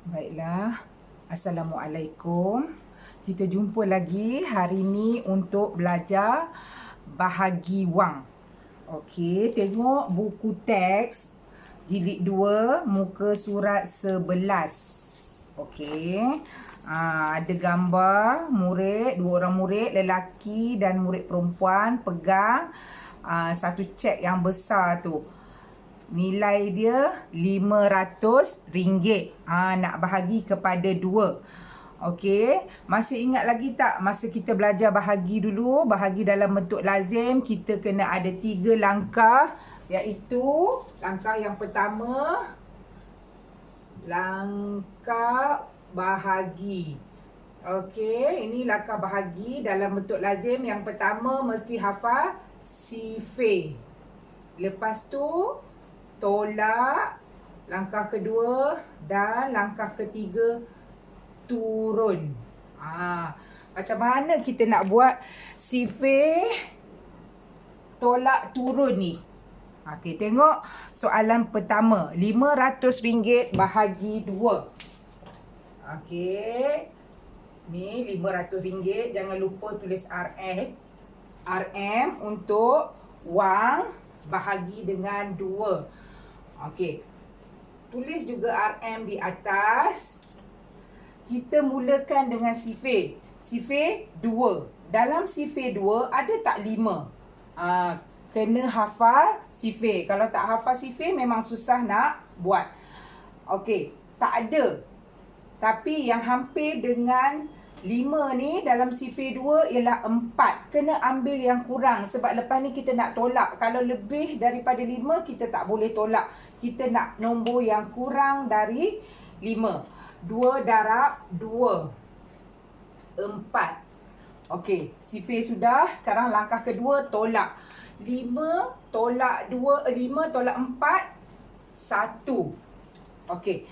Baiklah, Assalamualaikum. Kita jumpa lagi hari ni untuk belajar bahagi wang. Okey, tengok buku teks jilid 2 muka surat 11. Okey. Ada gambar murid, dua orang murid lelaki dan murid perempuan pegang satu cek yang besar tu. Nilai dia RM500. Nak bahagi kepada 2. Okey, masih ingat lagi tak masa kita belajar bahagi dulu, bahagi dalam bentuk lazim, kita kena ada 3 langkah, iaitu langkah yang pertama, langkah bahagi. Okey, ini langkah bahagi dalam bentuk lazim. Yang pertama mesti hafal sifir. Lepas tu tolak, langkah kedua, dan langkah ketiga turun. Macam mana kita nak buat sifir tolak turun ni? Okey, tengok soalan pertama. RM500 bahagi 2. Okey. Ni RM500. Jangan lupa tulis RM. RM untuk wang bahagi dengan 2. Okey. Tulis juga RM di atas. Kita mulakan dengan sifir. Sifir 2. Dalam sifir 2 ada tak 5? Kena hafal sifir. Kalau tak hafal sifir memang susah nak buat. Okey, tak ada. Tapi yang hampir dengan 5 ni dalam sifir 2 ialah 4. Kena ambil yang kurang sebab lepas ni kita nak tolak. Kalau lebih daripada 5 kita tak boleh tolak. Kita nak nombor yang kurang dari 5. 2 darab 2. 4. Okey, sifir sudah. Sekarang langkah kedua, tolak. 5 tolak 2, 5 tolak 4, 1. Okey.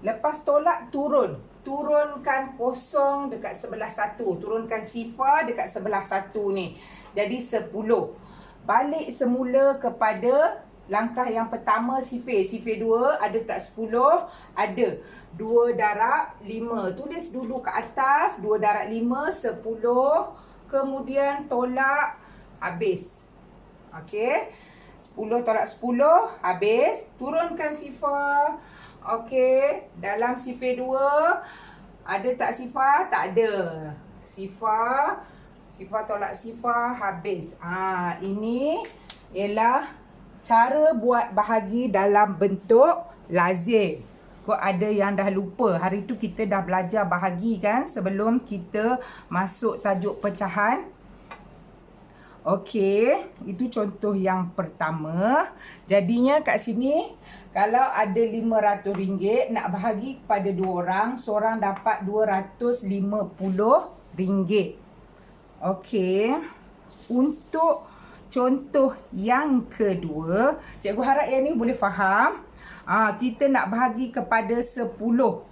Lepas tolak, turun. Turunkan kosong dekat sebelah 1. Turunkan sifar dekat sebelah 1 ni. Jadi 10. Balik semula kepada langkah yang pertama, sifir. Sifir 2, ada tak 10? Ada. 2 darab 5. Tulis dulu ke atas. 2 darab 5, 10. Kemudian tolak, habis. Okey. 10 tolak 10, habis. Turunkan sifar. Okey. Dalam sifir 2, ada tak sifar? Tak ada. Sifar. Sifar tolak sifar, habis. Ini ialah cara buat bahagi dalam bentuk lazim. Kau ada yang dah lupa. Hari tu kita dah belajar bahagi kan sebelum kita masuk tajuk pecahan. Okey, itu contoh yang pertama. Jadinya kat sini kalau ada RM500 nak bahagi kepada 2 orang, seorang dapat RM250. Okey. Untuk contoh yang kedua, cikgu harap yang ni boleh faham. Kita nak bahagi kepada 10.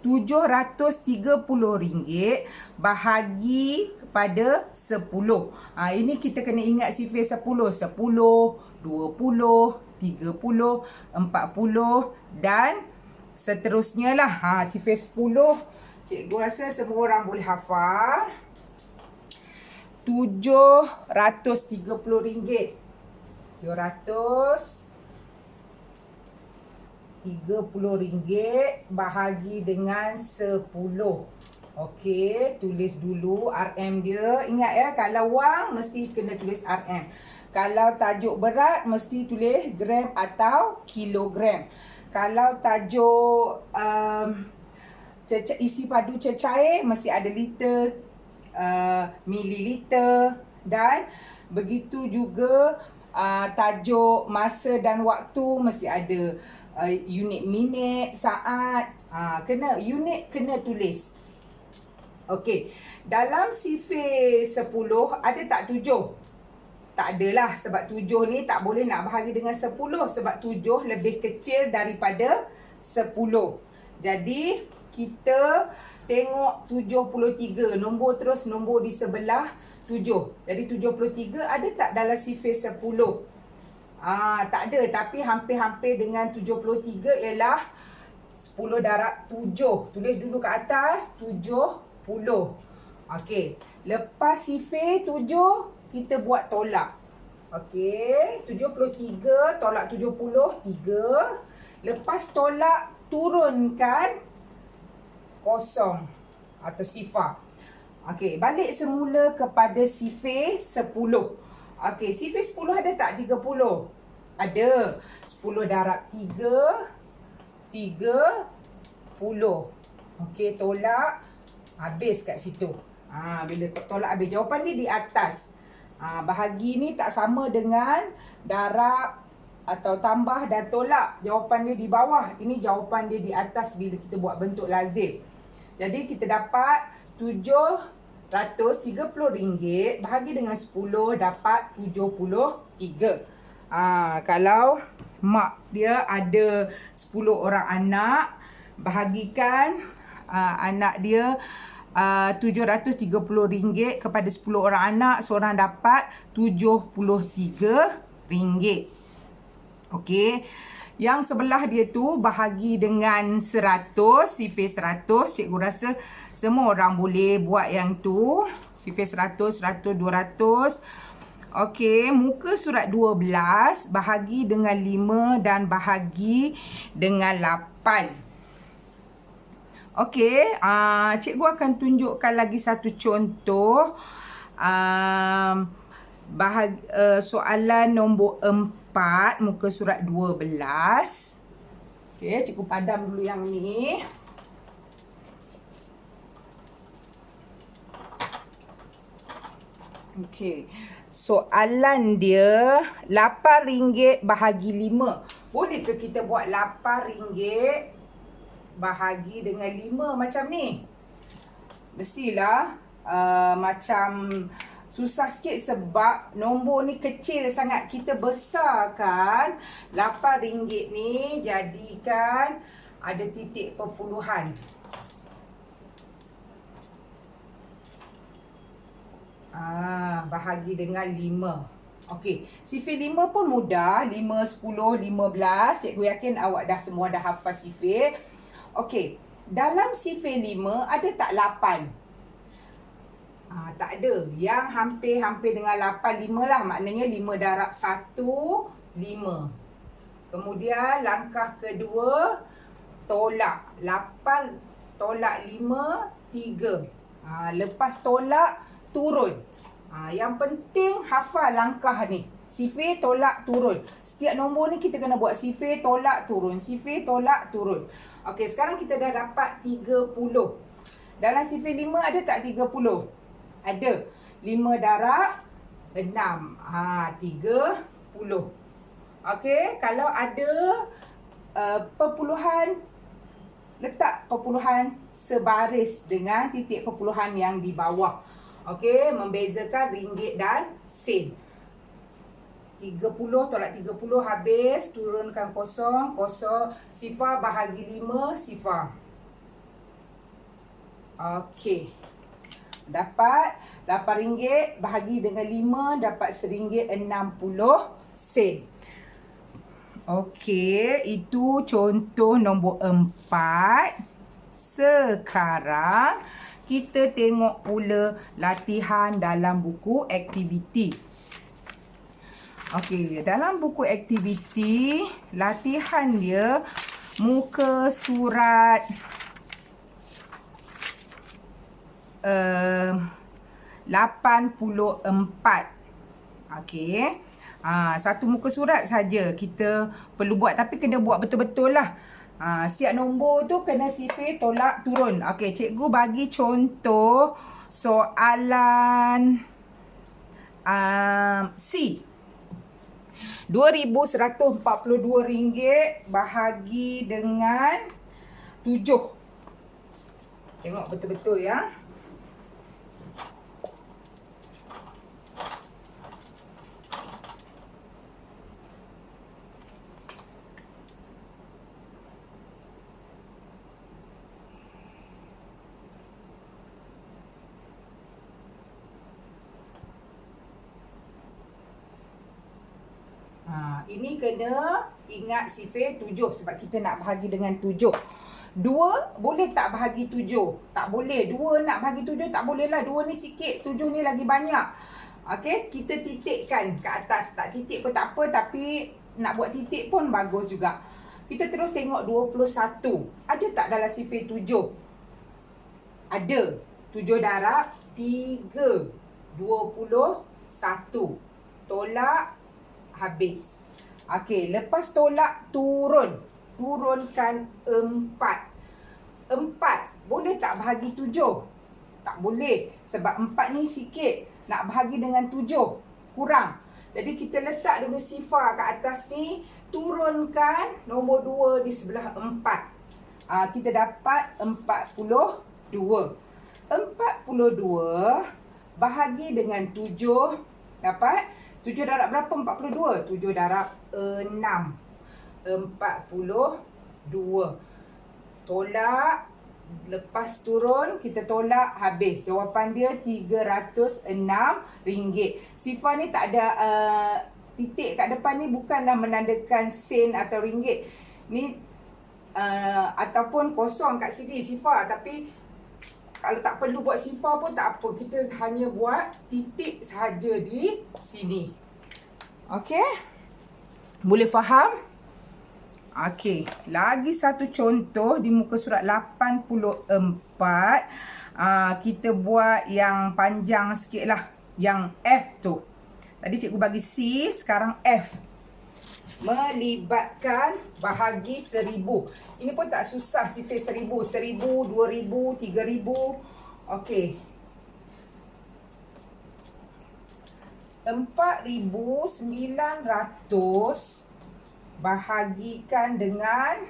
RM730 bahagi kepada 10. Ini kita kena ingat sifir 10. 10, 20, 30, 40 dan seterusnya lah. Sifir 10, cikgu rasa semua orang boleh hafal. RM730. RM730 bahagi dengan 10. Okey, tulis dulu RM dia. Ingat ya, kalau wang mesti kena tulis RM. Kalau tajuk berat mesti tulis gram atau kilogram. Kalau tajuk isi padu cecair mesti ada liter, mililiter, dan begitu juga tajuk masa dan waktu mesti ada unit minit, saat. Kena unit kena tulis. Okey, dalam sifir 10 ada tak 7? Tak adalah sebab 7 ni tak boleh nak bahagi dengan 10 sebab 7 lebih kecil daripada 10. Jadi kita tengok 73, nombor terus nombor di sebelah 7. Jadi 73 ada tak dalam sifir 10? Tak ada, tapi hampir-hampir dengan 73 ialah 10 darab 7. Tulis dulu kat atas 70. Okey. Lepas sifar 7, kita buat tolak. Okey. 73 tolak 70, 3. Lepas tolak, turunkan kosong atau sifar. Okey. Balik semula kepada sifar 10. Okey. Sifar 10 ada tak 30? Ada. 10 darab 3, 30. Okey, tolak. Habis kat situ. Bila tolak habis. Jawapan dia di atas. Bahagi ni tak sama dengan darab atau tambah dan tolak. Jawapan dia di bawah. Ini jawapan dia di atas bila kita buat bentuk lazim. Jadi kita dapat RM730 bahagi dengan 10 dapat 73. Kalau mak dia ada 10 orang anak, bahagikan anak dia RM730 kepada 10 orang anak, seorang dapat RM73. Okey. Yang sebelah dia tu bahagi dengan 100, sifar 100. Cikgu rasa semua orang boleh buat yang tu. Sifar 100, 100, 200. Okey, muka surat 12 bahagi dengan 5 dan bahagi dengan 8. Okey, cikgu akan tunjukkan lagi satu contoh. Soalan nombor 4, muka surat 12. Okey, cikgu padam dulu yang ni. Okey. Soalan dia RM8 bahagi 5. Boleh ke kita buat RM8 bahagi dengan 5 macam ni? Mestilah macam susah sikit sebab nombor ni kecil sangat. Kita besarkan RM8 ni, jadikan ada titik perpuluhan. Bahagi dengan 5. Okey, sifar 5 pun mudah. 5, 10, 15. Cikgu yakin awak dah semua dah hafal sifar. Okey, dalam sifar 5 ada tak 8? Tak ada. Yang hampir-hampir dengan 8, 5 lah. Maknanya 5 darab 1, 5. Kemudian langkah kedua, tolak. 8 tolak 5, 3. Lepas tolak, turun. Yang penting hafal langkah ni. Sifar, tolak, turun. Setiap nombor ni kita kena buat sifar, tolak, turun. Sifar, tolak, turun. Okey, sekarang kita dah dapat 30. Dalam sifar 5 ada tak 30? Ada. 5 darab 6. 30. Okey, kalau ada perpuluhan, letak perpuluhan sebaris dengan titik perpuluhan yang di bawah. Okey, membezakan ringgit dan sen. 30 tolak 30 habis, turunkan kosong, kosong, sifar bahagi 5, sifar. Okey. Dapat RM8 bahagi dengan 5, dapat RM1.60. Okey, itu contoh nombor 4. Sekarang kita tengok pula latihan dalam buku aktiviti. Okey, dalam buku aktiviti, latihan dia muka surat 84. Okey. Satu muka surat saja kita perlu buat, tapi kena buat betul-betul lah. Setiap nombor tu kena sifar, tolak, turun. Okey, cikgu bagi contoh soalan C. RM2,142 bahagi dengan 7. Tengok betul-betul ya. Ini kena ingat sifar 7 sebab kita nak bahagi dengan 7. 2 boleh tak bahagi 7? Tak boleh. 2 nak bahagi 7 tak boleh lah. 2 ni sikit, 7 ni lagi banyak. Okey, kita titikkan ke atas. Tak titik pun tak apa, tapi nak buat titik pun bagus juga. Kita terus tengok 21. Ada tak dalam sifar 7? Ada. 7 darab 3. 21. Tolak, habis. Okey, lepas tolak, turun. Turunkan 4. 4 boleh tak bahagi 7? Tak boleh. Sebab 4 ni sikit. Nak bahagi dengan 7 kurang. Jadi kita letak dulu sifar kat atas ni. Turunkan nombor 2 di sebelah 4. Kita dapat 42. 42 bahagi dengan 7. Dapat 7 darab berapa? 42. 7 darab 6. 42. Tolak. Lepas turun, kita tolak, habis. Jawapan dia RM306. Sifar ni tak ada titik kat depan ni, bukanlah menandakan sen atau ringgit. Ni ataupun kosong kat sini sifar. Tapi kalau tak perlu buat sifar pun tak apa. Kita hanya buat titik sahaja di sini. Okey? Boleh faham? Okey, lagi satu contoh di muka surat 84. Kita buat yang panjang sikit lah. Yang F tu. Tadi cikgu bagi C, sekarang F. Melibatkan bahagi 1000. Ini pun tak susah sifar 1000. 1000, 2000, 3000. Okey. 4900 bahagikan dengan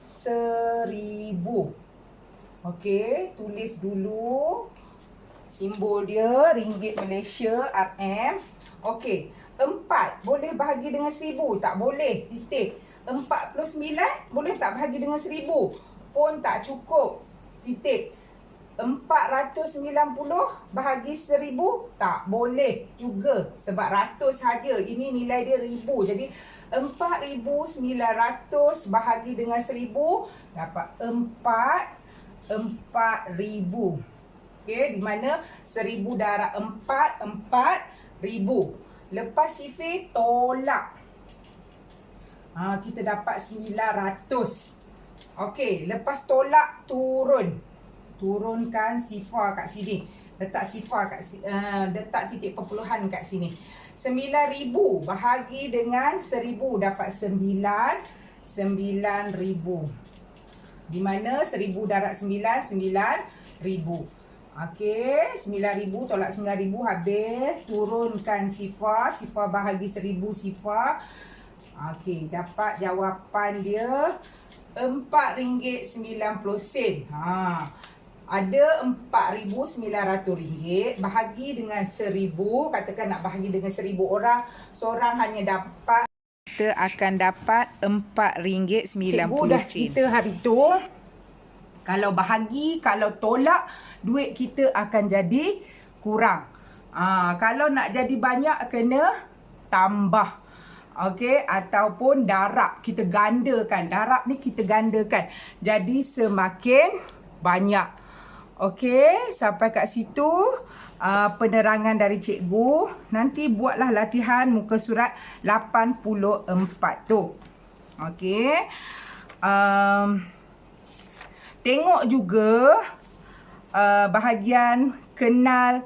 1000. Okey, tulis dulu simbol dia, ringgit Malaysia, RM. Okey, 4 boleh bahagi dengan 1000? Tak boleh, titik. 49 boleh tak bahagi dengan 1000? Pun tak cukup, titik. 490 bahagi 1000? Tak boleh juga, sebab ratus saja. Ini nilai dia 1000. Jadi 4900 bahagi dengan 1000 dapat 4000. Okey, di mana 1000 darab 4, 4000. Lepas sifar tolak. Kita dapat 900. Okey, lepas tolak turun. Turunkan sifar kat sini. Letak sifar kat sini, letak titik perpuluhan kat sini. 9000 bahagi dengan 1000 dapat 9000. Di mana 1000 darab 9, 9000. Okey, 9000 tolak 9000 habis. Turunkan sifar, sifar bahagi 1000 sifar. Okey, dapat jawapan dia RM4.90. Ada RM4,900 bahagi dengan 1000. Katakan nak bahagi dengan 1000 orang, seorang hanya dapat, kita akan dapat RM4.90. Cikgu dah cerita hari tu, kalau bahagi, kalau tolak, duit kita akan jadi kurang. Kalau nak jadi banyak, kena tambah. Okey, ataupun darab, kita gandakan. Darab ni kita gandakan. Jadi semakin banyak. Okey, sampai kat situ penerangan dari cikgu. Nanti buatlah latihan muka surat 84 tu. Okey. Tengok juga bahagian kenal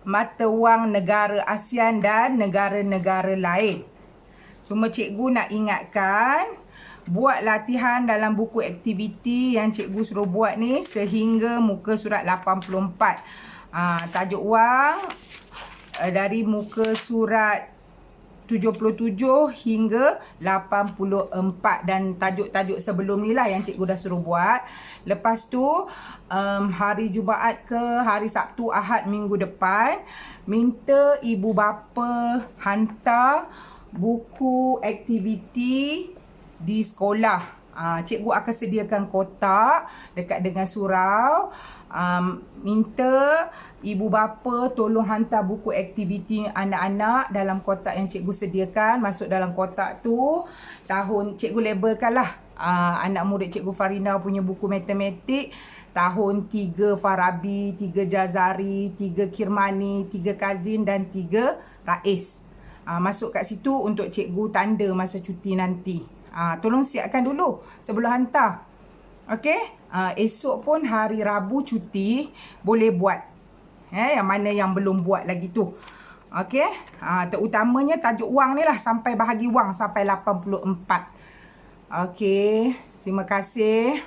mata wang negara ASEAN dan negara-negara lain. Cuma cikgu nak ingatkan, buat latihan dalam buku aktiviti yang cikgu suruh buat ni sehingga muka surat 84. Tajuk wang dari muka surat 77 hingga 84. Dan tajuk-tajuk sebelum ni lah yang cikgu dah suruh buat. Lepas tu hari Jumaat ke hari Sabtu, Ahad minggu depan, minta ibu bapa hantar buku aktiviti di sekolah. Cikgu akan sediakan kotak dekat dengan surau. Minta ibu bapa tolong hantar buku aktiviti anak-anak dalam kotak yang cikgu sediakan. Masuk dalam kotak tu, tahun cikgu labelkan lah anak murid Cikgu Farina punya buku matematik. Tahun 3 Farabi, 3 Jazari, 3 Kirmani, 3 Kazin dan 3 Rais. Masuk kat situ untuk cikgu tanda masa cuti nanti. Tolong siapkan dulu sebelum hantar. Okey? Esok pun hari Rabu cuti, boleh buat. Yang mana yang belum buat lagi tu. Okey? Terutamanya tajuk wang ni lah, sampai bahagi wang sampai 84. Okey, terima kasih.